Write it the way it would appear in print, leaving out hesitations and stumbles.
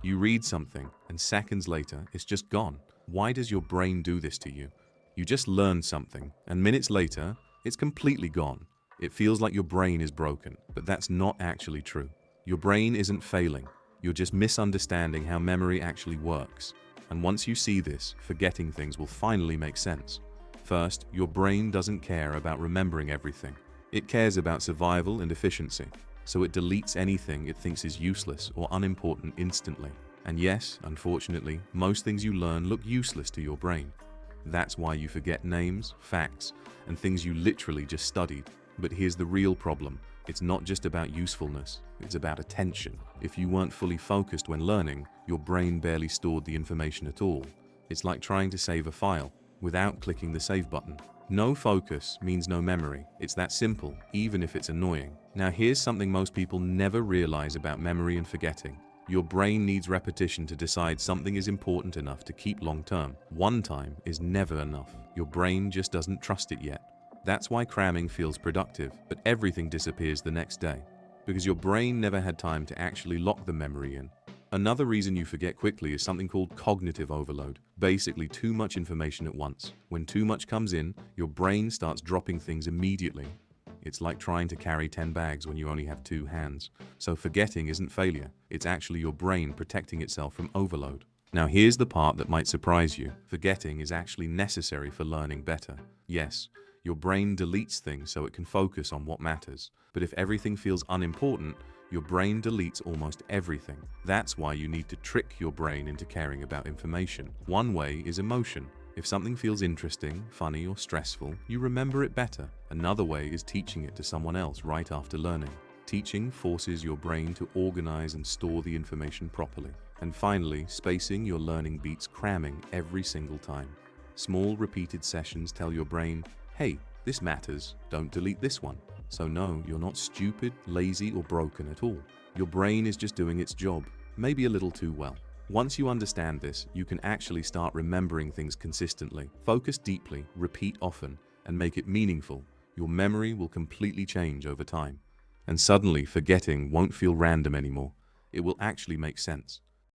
You read something, and seconds later, it's just gone. Why does your brain do this to you? You just learned something, and minutes later, it's completely gone. It feels like your brain is broken, but that's not actually true. Your brain isn't failing. You're just misunderstanding how memory actually works. And once you see this, forgetting things will finally make sense. First, your brain doesn't care about remembering everything. It cares about survival and efficiency, so it deletes anything it thinks is useless or unimportant instantly. And yes, unfortunately, most things you learn look useless to your brain. That's why you forget names, facts, and things you literally just studied. But here's the real problem. It's not just about usefulness, it's about attention. If you weren't fully focused when learning, your brain barely stored the information at all. It's like trying to save a file without clicking the save button. No focus means no memory. It's that simple, even if it's annoying. Now here's something most people never realize about memory and forgetting. Your brain needs repetition to decide something is important enough to keep long term. One time is never enough. Your brain just doesn't trust it yet. That's why cramming feels productive, but everything disappears the next day. Because your brain never had time to actually lock the memory in. Another reason you forget quickly is something called cognitive overload. Basically, too much information at once. When too much comes in, your brain starts dropping things immediately. It's like trying to carry 10 bags when you only have 2 hands. So forgetting isn't failure. It's actually your brain protecting itself from overload. Now here's the part that might surprise you. Forgetting is actually necessary for learning better. Yes, your brain deletes things so it can focus on what matters. But if everything feels unimportant, your brain deletes almost everything. That's why you need to trick your brain into caring about information. One way is emotion. If something feels interesting, funny, or stressful, you remember it better. Another way is teaching it to someone else right after learning. Teaching forces your brain to organize and store the information properly. And finally, spacing your learning beats cramming every single time. Small, repeated sessions tell your brain, hey, this matters, don't delete this one. So no, you're not stupid, lazy, or broken at all. Your brain is just doing its job, maybe a little too well. Once you understand this, you can actually start remembering things consistently. Focus deeply, repeat often, and make it meaningful. Your memory will completely change over time. And suddenly, forgetting won't feel random anymore. It will actually make sense.